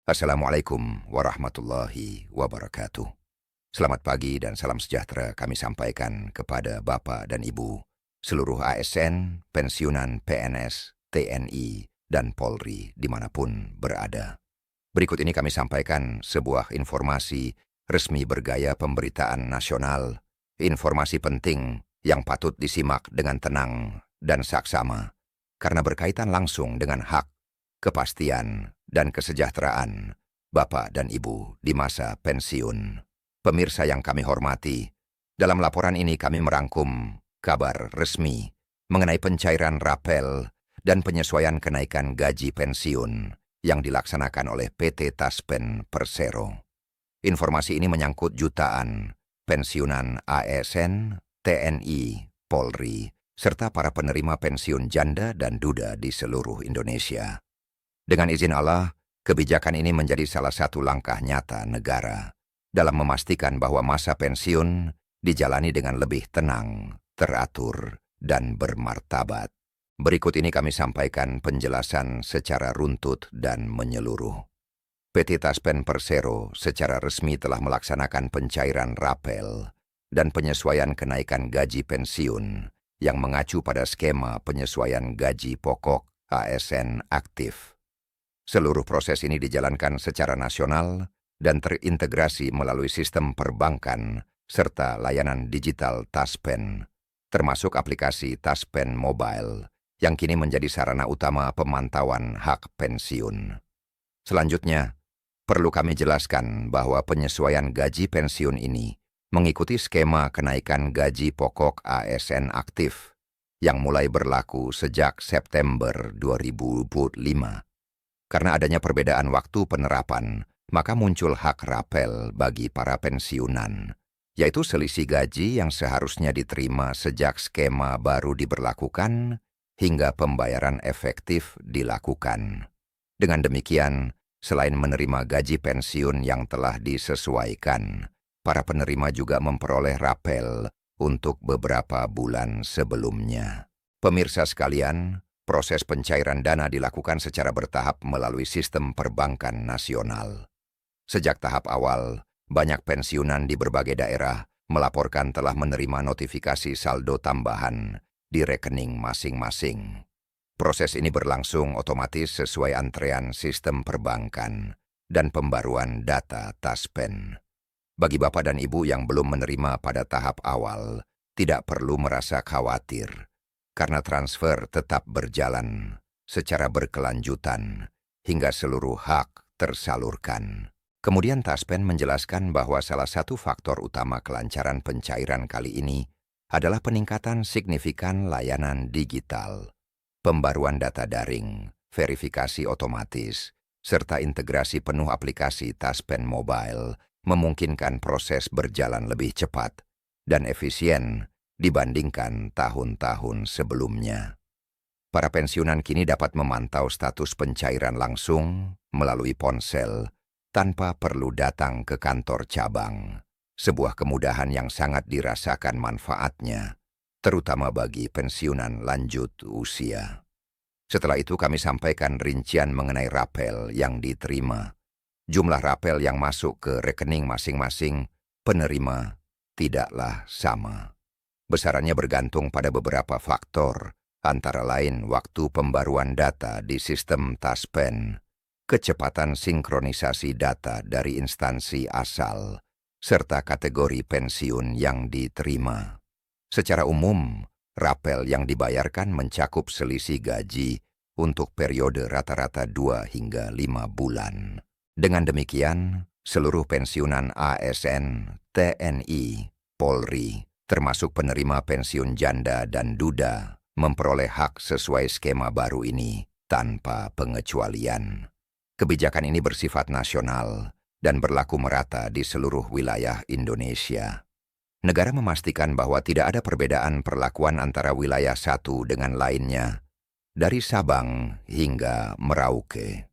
Assalamualaikum warahmatullahi wabarakatuh. Selamat pagi dan salam sejahtera kami sampaikan kepada Bapak dan Ibu, seluruh ASN, pensiunan PNS, TNI, dan Polri dimanapun berada. Berikut ini kami sampaikan sebuah informasi resmi bergaya pemberitaan nasional, informasi penting yang patut disimak dengan tenang dan saksama, karena berkaitan langsung dengan hak, kepastian, dan kesejahteraan Bapak dan Ibu di masa pensiun. Pemirsa yang kami hormati, dalam laporan ini kami merangkum kabar resmi mengenai pencairan rapel dan penyesuaian kenaikan gaji pensiun yang dilaksanakan oleh PT Taspen Persero. Informasi ini menyangkut jutaan pensiunan ASN, TNI, Polri, serta para penerima pensiun janda dan duda di seluruh Indonesia. Dengan izin Allah, kebijakan ini menjadi salah satu langkah nyata negara dalam memastikan bahwa masa pensiun dijalani dengan lebih tenang, teratur, dan bermartabat. Berikut ini kami sampaikan penjelasan secara runtut dan menyeluruh. PT Taspen Persero secara resmi telah melaksanakan pencairan rapel dan penyesuaian kenaikan gaji pensiun yang mengacu pada skema penyesuaian gaji pokok ASN aktif. Seluruh proses ini dijalankan secara nasional dan terintegrasi melalui sistem perbankan serta layanan digital Taspen, termasuk aplikasi Taspen Mobile, yang kini menjadi sarana utama pemantauan hak pensiun. Selanjutnya, perlu kami jelaskan bahwa penyesuaian gaji pensiun ini mengikuti skema kenaikan gaji pokok ASN aktif yang mulai berlaku sejak September 2005. Karena adanya perbedaan waktu penerapan, maka muncul hak rapel bagi para pensiunan, yaitu selisih gaji yang seharusnya diterima sejak skema baru diberlakukan hingga pembayaran efektif dilakukan. Dengan demikian, selain menerima gaji pensiun yang telah disesuaikan, para penerima juga memperoleh rapel untuk beberapa bulan sebelumnya. Pemirsa sekalian, proses pencairan dana dilakukan secara bertahap melalui sistem perbankan nasional. Sejak tahap awal, banyak pensiunan di berbagai daerah melaporkan telah menerima notifikasi saldo tambahan di rekening masing-masing. Proses ini berlangsung otomatis sesuai antrean sistem perbankan dan pembaruan data Taspen. Bagi Bapak dan Ibu yang belum menerima pada tahap awal, tidak perlu merasa khawatir, karena transfer tetap berjalan secara berkelanjutan hingga seluruh hak tersalurkan. Kemudian Taspen menjelaskan bahwa salah satu faktor utama kelancaran pencairan kali ini adalah peningkatan signifikan layanan digital, pembaruan data daring, verifikasi otomatis, serta integrasi penuh aplikasi Taspen Mobile memungkinkan proses berjalan lebih cepat dan efisien dibandingkan tahun-tahun sebelumnya. Para pensiunan kini dapat memantau status pencairan langsung melalui ponsel tanpa perlu datang ke kantor cabang. Sebuah kemudahan yang sangat dirasakan manfaatnya, terutama bagi pensiunan lanjut usia. Setelah itu kami sampaikan rincian mengenai rapel yang diterima. Jumlah rapel yang masuk ke rekening masing-masing penerima tidaklah sama. Besarannya bergantung pada beberapa faktor, antara lain waktu pembaruan data di sistem Taspen, kecepatan sinkronisasi data dari instansi asal, serta kategori pensiun yang diterima. Secara umum, rapel yang dibayarkan mencakup selisih gaji untuk periode rata-rata 2 hingga 5 bulan. Dengan demikian, seluruh pensiunan ASN, TNI, Polri, termasuk penerima pensiun janda dan duda, memperoleh hak sesuai skema baru ini tanpa pengecualian. Kebijakan ini bersifat nasional dan berlaku merata di seluruh wilayah Indonesia. Negara memastikan bahwa tidak ada perbedaan perlakuan antara wilayah satu dengan lainnya, dari Sabang hingga Merauke.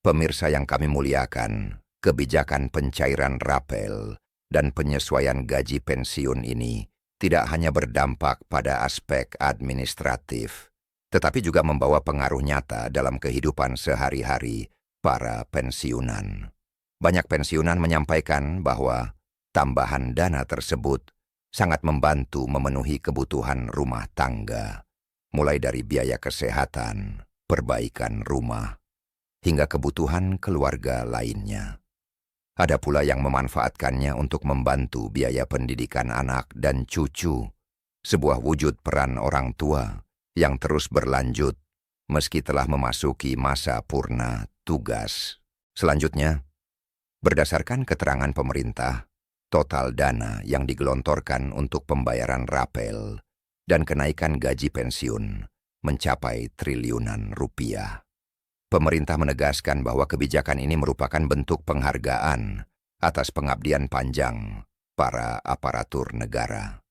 Pemirsa yang kami muliakan, kebijakan pencairan rapel dan penyesuaian gaji pensiun ini tidak hanya berdampak pada aspek administratif, tetapi juga membawa pengaruh nyata dalam kehidupan sehari-hari para pensiunan. Banyak pensiunan menyampaikan bahwa tambahan dana tersebut sangat membantu memenuhi kebutuhan rumah tangga, mulai dari biaya kesehatan, perbaikan rumah, hingga kebutuhan keluarga lainnya. Ada pula yang memanfaatkannya untuk membantu biaya pendidikan anak dan cucu, sebuah wujud peran orang tua yang terus berlanjut meski telah memasuki masa purna tugas. Selanjutnya, berdasarkan keterangan pemerintah, total dana yang digelontorkan untuk pembayaran rapel dan kenaikan gaji pensiun mencapai triliunan rupiah. Pemerintah menegaskan bahwa kebijakan ini merupakan bentuk penghargaan atas pengabdian panjang para aparatur negara.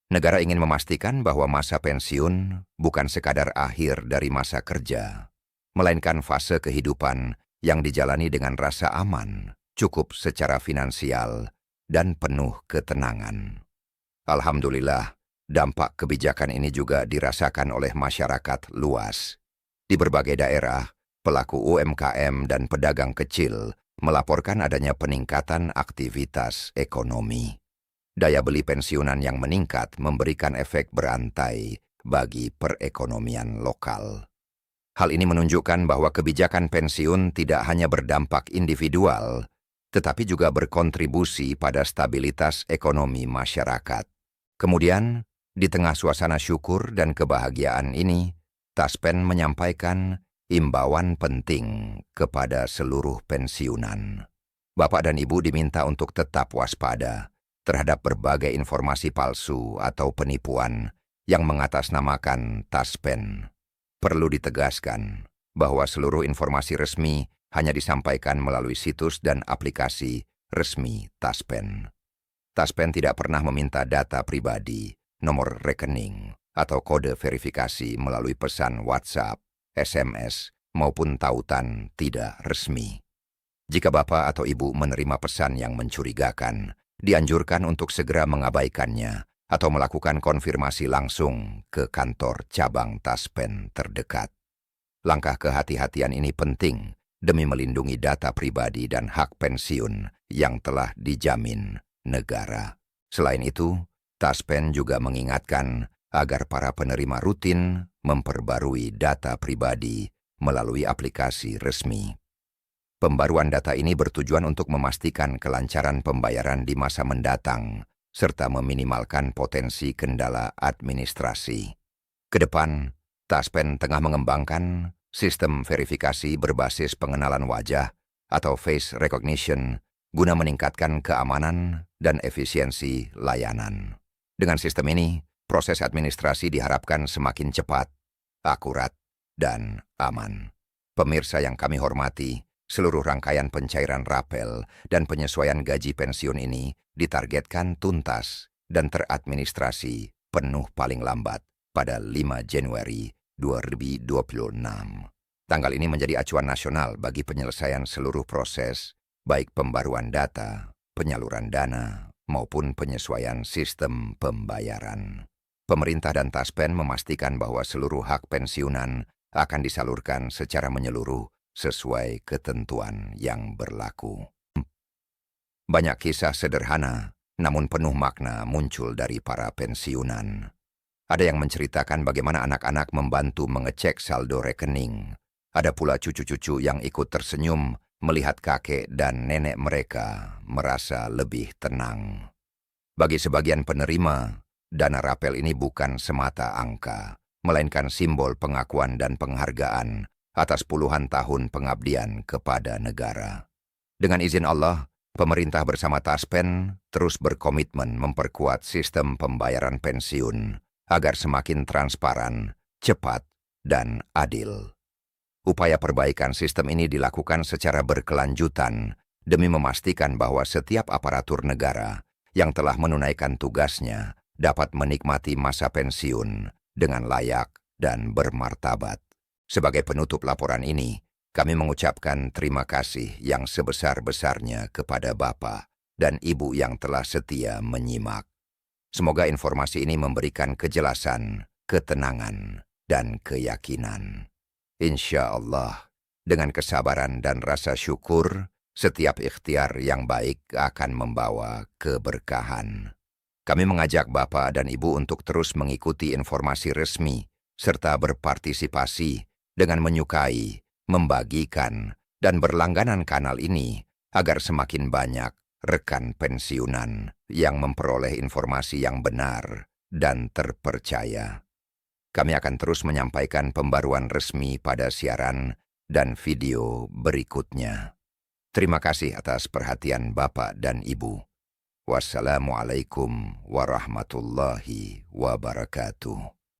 Negara ingin memastikan bahwa masa pensiun bukan sekadar akhir dari masa kerja, melainkan fase kehidupan yang dijalani dengan rasa aman, cukup secara finansial, dan penuh ketenangan. Alhamdulillah, dampak kebijakan ini juga dirasakan oleh masyarakat luas. Di berbagai daerah, pelaku UMKM dan pedagang kecil melaporkan adanya peningkatan aktivitas ekonomi. Daya beli pensiunan yang meningkat memberikan efek berantai bagi perekonomian lokal. Hal ini menunjukkan bahwa kebijakan pensiun tidak hanya berdampak individual, tetapi juga berkontribusi pada stabilitas ekonomi masyarakat. Kemudian, di tengah suasana syukur dan kebahagiaan ini, Taspen menyampaikan imbauan penting kepada seluruh pensiunan. Bapak dan Ibu diminta untuk tetap waspada terhadap berbagai informasi palsu atau penipuan yang mengatasnamakan Taspen. Perlu ditegaskan bahwa seluruh informasi resmi hanya disampaikan melalui situs dan aplikasi resmi Taspen. Taspen tidak pernah meminta data pribadi, nomor rekening, atau kode verifikasi melalui pesan WhatsApp, SMS, maupun tautan tidak resmi. Jika Bapak atau Ibu menerima pesan yang mencurigakan, dianjurkan untuk segera mengabaikannya atau melakukan konfirmasi langsung ke kantor cabang Taspen terdekat. Langkah kehati-hatian ini penting demi melindungi data pribadi dan hak pensiun yang telah dijamin negara. Selain itu, Taspen juga mengingatkan agar para penerima rutin memperbarui data pribadi melalui aplikasi resmi. Pembaruan data ini bertujuan untuk memastikan kelancaran pembayaran di masa mendatang, serta meminimalkan potensi kendala administrasi. Kedepan, Taspen tengah mengembangkan sistem verifikasi berbasis pengenalan wajah atau face recognition guna meningkatkan keamanan dan efisiensi layanan. Dengan sistem ini, proses administrasi diharapkan semakin cepat, akurat, dan aman. Pemirsa yang kami hormati, seluruh rangkaian pencairan rapel dan penyesuaian gaji pensiun ini ditargetkan tuntas dan teradministrasi penuh paling lambat pada 5 Januari 2026. Tanggal ini menjadi acuan nasional bagi penyelesaian seluruh proses, baik pembaruan data, penyaluran dana, maupun penyesuaian sistem pembayaran. Pemerintah dan Taspen memastikan bahwa seluruh hak pensiunan akan disalurkan secara menyeluruh sesuai ketentuan yang berlaku. Banyak kisah sederhana, namun penuh makna muncul dari para pensiunan. Ada yang menceritakan bagaimana anak-anak membantu mengecek saldo rekening. Ada pula cucu-cucu yang ikut tersenyum melihat kakek dan nenek mereka merasa lebih tenang. Bagi sebagian penerima, dana rapel ini bukan semata angka, melainkan simbol pengakuan dan penghargaan atas puluhan tahun pengabdian kepada negara. Dengan izin Allah, pemerintah bersama Taspen terus berkomitmen memperkuat sistem pembayaran pensiun agar semakin transparan, cepat, dan adil. Upaya perbaikan sistem ini dilakukan secara berkelanjutan demi memastikan bahwa setiap aparatur negara yang telah menunaikan tugasnya dapat menikmati masa pensiun dengan layak dan bermartabat. Sebagai penutup laporan ini, kami mengucapkan terima kasih yang sebesar-besarnya kepada Bapak dan Ibu yang telah setia menyimak. Semoga informasi ini memberikan kejelasan, ketenangan, dan keyakinan. Insya Allah, Dengan kesabaran dan rasa syukur, setiap ikhtiar yang baik akan membawa keberkahan. Kami mengajak Bapak dan Ibu untuk terus mengikuti informasi resmi serta berpartisipasi dengan menyukai, membagikan, dan berlangganan kanal ini agar semakin banyak rekan pensiunan yang memperoleh informasi yang benar dan terpercaya. Kami akan terus menyampaikan pembaruan resmi pada siaran dan video berikutnya. Terima kasih atas perhatian Bapak dan Ibu. Wassalamualaikum warahmatullahi wabarakatuh.